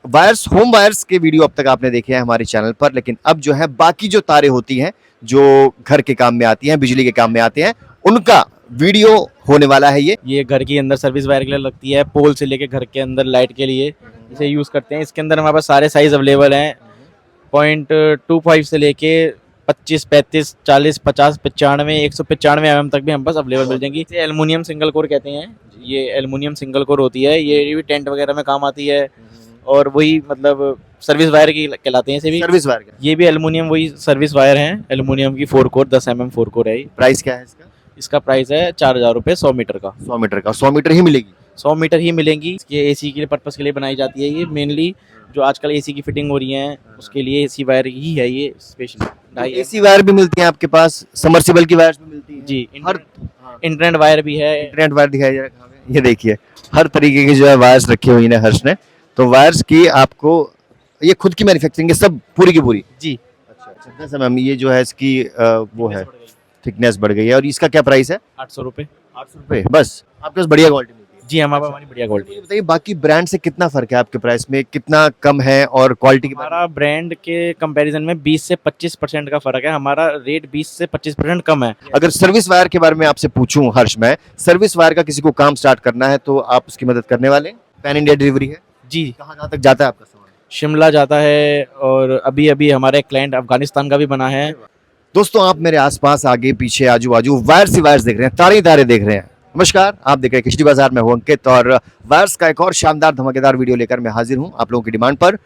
Wires, home wires के video अब तक आपने देखे हैं हमारे चैनल पर, लेकिन अब जो है बाकी जो तारें होती हैं जो घर के काम में आती हैं, बिजली के काम में आते हैं, उनका वीडियो होने वाला है ये घर के अंदर सर्विस वायर के लिए लगती है, पोल से लेके घर के अंदर लाइट के लिए इसे यूज़ करते हैं। इसके अंदर हमारे पास सारे साइज अवेलेबल हैं, 0.25 से लेके 25, 35, 40, 50, 95, 195 mm तक भी हम पास अवेलेबल मिल जाएंगी। इसे एल्युमिनियम सिंगल कोर कहते हैं। ये एल्युमिनियम सिंगल कोर होती है, ये भी टेंट वगैरह में काम आती है और वही मतलब सर्विस वायर की कहलाते हैं इसे भी। सर्विस वायर का ये भी एल्युमिनियम वही सर्विस वायर हैं, एल्युमिनियम की 4 कोर 10 mm 4 कोर है ये। प्राइस क्या है इसका? इसका प्राइस है 4,000 रुपये 100 मीटर का। 100 मीटर का, 100 मीटर ही मिलेगी? 100 मीटर ही मिलेंगी। ये एसी के लिए पर्पस के लिए बनाई जाती है। ये मेनली जो आजकल एसी की फिटिंग हो रही है उसके लिए एसी वायर ही है ये स्पेशल। एसी वायर भी मिलती है आपके पास, समर्सिबल की वायर भी मिलती है जी, हर इंटरनेट वायर भी है। इंटरनेट वायर दिखाई जरा हमें। ये देखिए हर तरीके की जो है वायर्स रखी हुई है हर्ष ने। तो वायर्स की आपको ये खुद की मैन्युफैक्चरिंग है सब पूरी की पूरी? जी। अच्छा अच्छा, कैसे मैम ये जो है इसकी वो है थिकनेस बढ़ गई है, और इसका क्या प्राइस है? 800 रुपये। 800 रुपये बस? आपके पास बढ़िया क्वालिटी मिलती है? जी, हमारे पास बढ़िया क्वालिटी ये है। बताइए बाकी ब्रांड से कितना फर्क है आपके प्राइस में, कितना कम है, और क्वालिटी के बारे हमारा ब्रांड के कंपैरिजन में 20 से 25% का फर्क है। हमारा रेट 20 से 25% कम है। में? अगर सर्विस वायर के बारे में आपसे पूछूं हर्ष, मैं सर्विस वायर का किसी को काम स्टार्ट करना है तो आप उसकी मदद करने वाले हैं? पैन इंडिया डिलीवरी है? जी, कहाँ कहाँ तक जाता है आपका सामान? शिमला जाता है और अभी अभी हमारा एक क्लाइंट अफगानिस्तान का भी बना है। दोस्तों आप मेरे आसपास, आगे पीछे, आजू बाजू वायर्स ही वायर्स देख रहे हैं, तारे ही तारे देख रहे हैं। नमस्कार, आप देख रहे हैं खिचड़ी बाजार में हूं अंकित, और वायर्स का एक और शानदार धमाकेदार वीडियो लेकर मैं हाजिर हूं आप लोगों की डिमांड पर।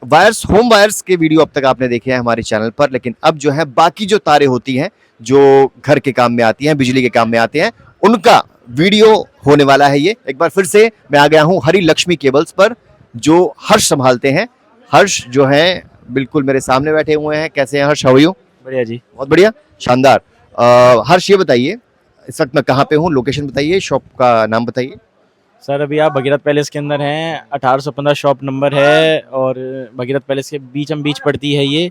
वायर्स, होम वायर्स के वीडियो अब तक आपने देखे हैं हमारे चैनल पर, लेकिन अब जो है बाकी जो तारें होती हैं जो घर के काम में आती हैं, बिजली के काम में आते हैं, उनका वीडियो होने वाला है ये। एक बार फिर से मैं आ गया हूं हरी लक्ष्मी केबल्स पर, जो हर्ष संभालते हैं। हर्ष जो है बिल्कुल मेरे सामने बैठे हुए हैं। कैसे हैं हर्ष? How are you? बढ़िया जी। बहुत बढ़िया, शानदार। हर्ष ये बताइए इस वक्त मैं कहाँ पे हूँ, लोकेशन बताइए, शॉप का नाम बताइए। सर अभी आप भगीरथ पैलेस के अंदर हैं, 1815 शॉप नंबर है और भगीरथ पैलेस के बीचम बीच पड़ती है ये,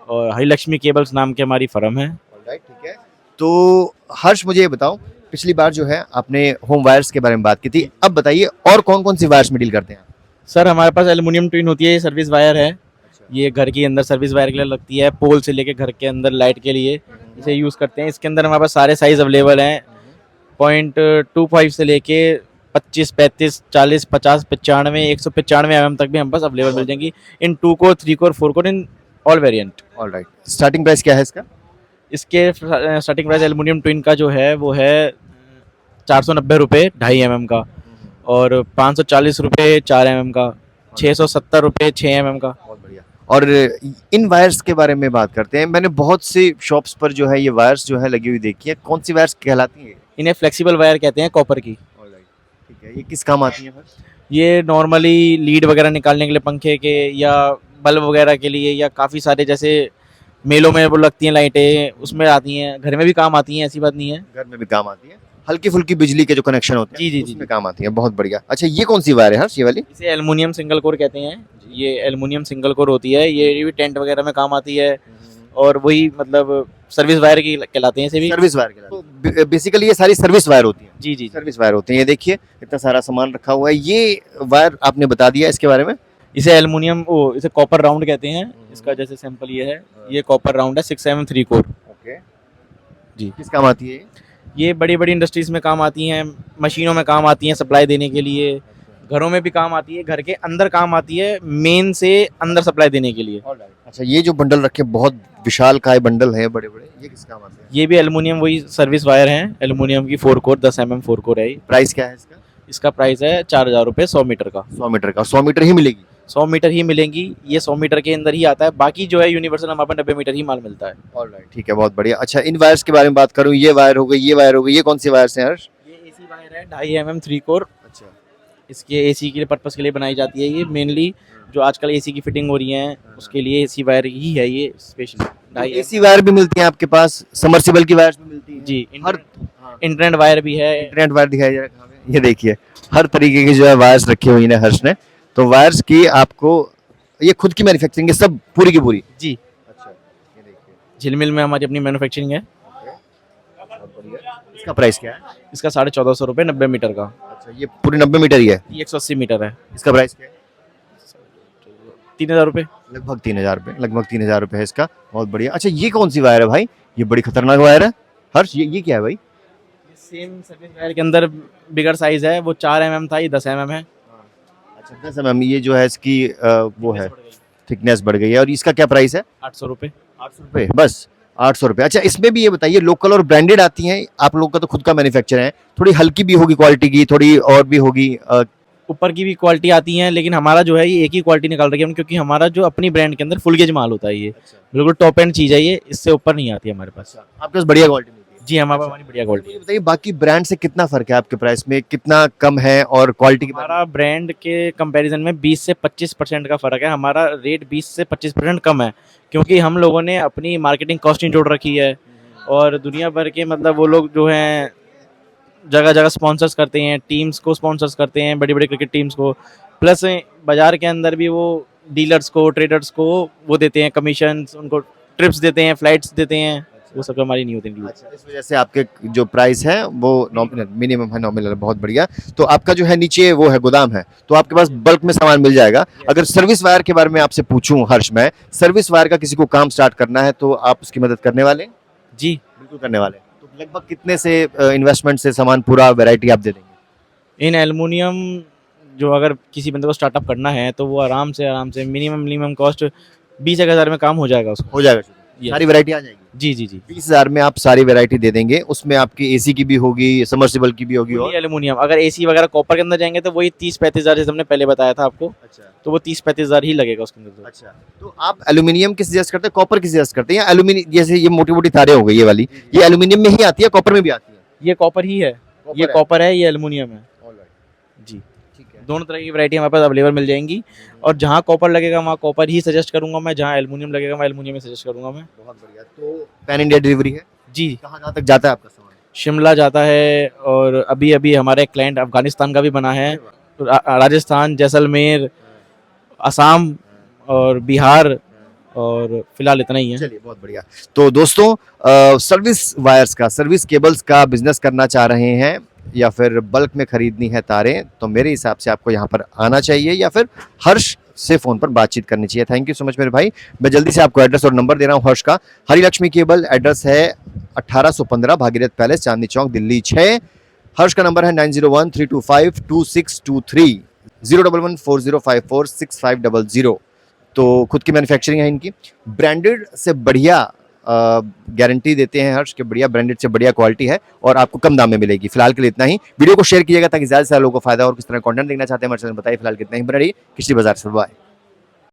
और हरिलक्ष्मी केबल्स नाम की हमारी फर्म है। ऑलराइट, ठीक है। तो हर्ष मुझे ये बताओ, पिछली बार जो है आपने होम वायर्स के बारे में बात की थी, अब बताइए और कौन कौन सी वायर्स में डील करते हैं आप? सर हमारे पास एल्युमिनियम ट्विन होती है, ये सर्विस वायर है। ये घर के अंदर सर्विस वायर के लिए लगती है, पोल से लेके घर के अंदर लाइट के लिए इसे यूज़ करते हैं। इसके अंदर हमारे पास सारे साइज अवेलेबल हैं, 0.25 से लेके 25, 35, 40, 50, 95, 195 mm तक भी हम पास अवेलेबल मिल जाएंगी इन 2 core, 3 core, 4 core, in all variant. Alright, starting price क्या है इसका? इसके स्टार्टिंग प्राइस एल्युमिनियम ट्विन का जो है वो है 490 रुपये 2.5 mm का, और 540 रुपये 4 mm का, 670 रुपये 6 mm का। बहुत बढ़िया। और इन वायर्स के बारे में बात करते हैं। मैंने बहुत सी शॉप्स पर जो है ये वायर्स जो है लगी हुई देखी है, कौन सी वायर्स कहलाती हैं? इन्हें फ्लेक्सिबल वायर कहते हैं, कॉपर की। ऑलराइट, ठीक है। ये किस काम आती है हर्ष? ये नॉर्मली लीड वगैरह निकालने के लिए, पंखे के या बल्ब वगैरह के लिए, या काफ़ी सारे जैसे मेलों में वो लगती हैं लाइटें, उसमें आती हैं। घर में भी काम आती हैं, ऐसी बात नहीं है। घर में भी काम आती है, हल्की फुल्की बिजली के जो कनेक्शन होते हैं जी जी जी। उसमें काम आती है। बहुत बढ़िया। अच्छा ये कौन सी वायर है हर्ष, ये वाली? इसे एल्युमिनियम सिंगल कोर कहते हैं। ये एल्युमिनियम सिंगल कोर होती है, ये भी टेंट वगैरह में काम आती है और वही मतलब सर्विस वायर की कहलाते हैं इसे भी। सर्विस वायर के बेसिकली ये सारी सर्विस वायर होती हैं? जी जी जी। सर्विस वायर होती हैं। ये देखिए इतना सारा सामान रखा हुआ है। ये वायर आपने बता दिया इसके बारे में। इसे एल्युमिनियम इसे कॉपर राउंड कहते हैं। इसका जैसे सैंपल ये है, ये कॉपर राउंड है 6mm 3 कोर। ओके जी। किस काम आती है ये बड़ी बड़ी इंडस्ट्रीज में काम आती हैं, मशीनों में काम आती हैं सप्लाई देने के लिए, घरों में भी काम आती है, घर के अंदर काम आती है, मेन से अंदर सप्लाई देने के लिए। अच्छा ये जो बंडल रखे बहुत विशाल काय बंडल है बड़े बड़े, ये किस काम आते हैं? ये भी एल्युमिनियम वही सर्विस वायर हैं, एल्युमिनियम की 4 कोर 10 mm 4 कोर है ये। प्राइस क्या है इसका? इसका प्राइस है 4,000 रुपये 100 मीटर का। 100 मीटर का, 100 मीटर ही मिलेगी? 100 मीटर ही मिलेंगी, ये 100 मीटर के अंदर ही आता है। बाकी जो है यूनिवर्सल हमारे पास 90 मीटर ही माल मिलता है। ऑलराइट, ठीक है, बहुत बढ़िया। अच्छा इन वायर्स के बारे में बात करूं, ये वायर हो गई, ये वायर हो गई, ये कौन सी वायर्स हैं हर्ष? ये एसी वायर है 2.5 mm 3 कोर। अच्छा इसके एसी के लिए पर्पस के लिए बनाई जाती है। ये मेनली जो आजकल एसी की फिटिंग हो रही है उसके लिए एसी वायर ही है ये स्पेशल। एसी वायर भी मिलती है आपके पास, समर्सिबल की वायर्स भी मिलती हैं? जी, हर इंटरनेट वायर भी है। इंटरनेट वायर दिखाई जरा हमें। ये देखिए हर तरीके की जो है वायर्स रखी हुई है हर्ष ने। तो वायर्स की आपको ये खुद की मैन्युफैक्चरिंग है सब पूरी की पूरी? जी, अच्छा ये देखिए, झिलमिल में हमारी अपनी मैन्युफैक्चरिंग है। बहुत बढ़िया। इसका प्राइस क्या है? इसका 1450 रुपये 90 मीटर का। अच्छा ये पूरी 90 मीटर ही है? ये 180 मीटर है। इसका प्राइस क्या है? ₹3000। लगभग 3000 रुपये, लगभग 3000 रुपये है इसका। बहुत बढ़िया। अच्छा ये कौन सी वायर है भाई? ये बड़ी खतरनाक वायर है। हर्ष ये क्या है भाई? सेम सर्विस वायर के अंदर बिगर साइज है, वो 4 mm था, ये 10 mm है। अच्छा 10 mm, ये जो है इसकी वो है Thickness बढ़ गई। थिकनेस बढ़ गई है। और इसका क्या प्राइस है? ₹800। 800 रुपये बस। 800 रुपये। अच्छा इसमें भी ये बताइए, लोकल और ब्रांडेड आती हैं? आप लोग का तो खुद का मैन्युफैक्चर है, थोड़ी हल्की भी होगी क्वालिटी की, थोड़ी और भी होगी ऊपर की भी क्वालिटी आती है, लेकिन हमारा जो है ये एक ही क्वालिटी निकाल रही है हम, क्योंकि हमारा जो अपनी ब्रांड के अंदर फुल गेज माल होता है, ये बिल्कुल टॉप एंड चीज़ है, ये इससे ऊपर नहीं आती है हमारे पास। आपके पास बढ़िया क्वालिटी मिलती है? जी हमारे पास हमारी बढ़िया क्वालिटी ये है। बताइए बाकी ब्रांड से कितना फर्क है आपके प्राइस में, कितना कम है? और क्वालिटी की बात हमारा ब्रांड के कंपैरिजन में 20 से 25% का फ़र्क है। हमारा रेट 20 से 25% कम है, क्योंकि हम लोगों ने अपनी मार्केटिंग कॉस्टिंग जोड़ रखी है, और दुनिया भर के मतलब वो लोग जो हैं जगह जगह स्पॉन्सर्स करते हैं, टीम्स को स्पॉन्सर्स करते हैं, बड़ी बड़ी क्रिकेट टीम्स को, प्लस बाज़ार के अंदर भी वो डीलर्स को, ट्रेडर्स को वो देते हैं कमीशन, उनको ट्रिप्स देते हैं, फ्लाइट्स देते हैं, वो सब हमारी नहीं होती include। अच्छा, इस वजह से आपके जो प्राइस है वो नॉमिनल, मिनिमम है, नॉमिनल है। बहुत बढ़िया। तो आपका जो है नीचे वो है गोदाम है, तो आपके पास बल्क में सामान मिल जाएगा। अगर सर्विस वायर के बारे में आपसे पूछूं हर्ष, मैं सर्विस वायर का किसी को काम स्टार्ट करना है तो आप उसकी मदद करने वाले हैं? जी बिल्कुल करने वाले हैं। तो लगभग कितने से इन्वेस्टमेंट से सामान पूरा वैरायटी आप दे देंगे? इन एल्युमिनियम जो अगर किसी बंदे को स्टार्टअप करना है तो वो आराम से मिनिमम कॉस्ट 20-1 हज़ार में काम हो जाएगा उसका। हो जाएगा शुरू। Yes। सारी वैरायटी आ जाएगी? जी जी जी। 20,000 में आप सारी वैरायटी दे देंगे। उसमें आपकी एसी की भी होगी, समर्सिबल की भी होगी। और एल्युमिनियम, अगर एसी वगैरह कॉपर के अंदर जाएंगे तो वही 30-35 हज़ार, जैसे हमने पहले बताया था आपको, अच्छा तो वो 30-35 हज़ार ही लगेगा उसके अंदर तो। अच्छा। तो आप एल्यूमिनियम किस सजेस्ट करते हैं, कॉपर किस सजेस्ट करते हैं? या एल्यूमिनियम, जैसे ये मोटी मोटी तारें हो गई ये वाली, ये एल्यूमिनियम में ही आती है, कॉपर में भी आती है? ये कॉपर ही है, ये कॉपर है, ये एल्युमिनियम है। जी, ठीक है। दोनों तरह की वैरायटी हमारे पास अवेलेबल मिल जाएंगी, और जहाँ कॉपर लगेगा वहाँ कॉपर ही सजेस्ट करूंगा मैं, जहाँ एल्युमिनियम लगेगा मैं एल्युमिनियम ही सजेस्ट करूंगा मैं। बहुत बढ़िया। तो पैन इंडिया डिलीवरी है? जी, कहाँ कहाँ तक जाता है आपका सामान? शिमला जाता है, और अभी अभी हमारा एक क्लाइंट अफगानिस्तान का भी बना है, राजस्थान, जैसलमेर, असम और बिहार, और फिलहाल इतना ही है। चलिए बहुत बढ़िया। तो दोस्तों सर्विस वायर्स का, सर्विस केबल्स का बिजनेस करना चाह रहे हैं या फिर बल्क में खरीदनी है तारें, तो मेरे हिसाब से आपको यहाँ पर आना चाहिए या फिर हर्ष से फोन पर बातचीत करनी चाहिए। थैंक यू सो मच मेरे भाई। मैं जल्दी से आपको एड्रेस और नंबर दे रहा हूँ हर्ष का। हरी लक्ष्मी केबल, एड्रेस है 1815 भागीरथ पैलेस, चांदनी चौक, दिल्ली 6। हर्ष का नंबर है 9013252623, 01140546500। तो खुद की मैन्युफैक्चरिंग है इनकी। ब्रांडेड से बढ़िया गारंटी देते हैं हर्ष के, बढ़िया ब्रांडेड से बढ़िया क्वालिटी है और आपको कम दाम में मिलेगी। फिलहाल के लिए इतना ही। वीडियो को शेयर कीजिएगा ताकि ज़्यादा से ज़्यादा लोगों को फायदा, और किस तरह कंटेंट देखना चाहते हैं हमारे चैनल बताइए। फिलहाल कितना ही। बना रही कृषि बाजार से, बाय।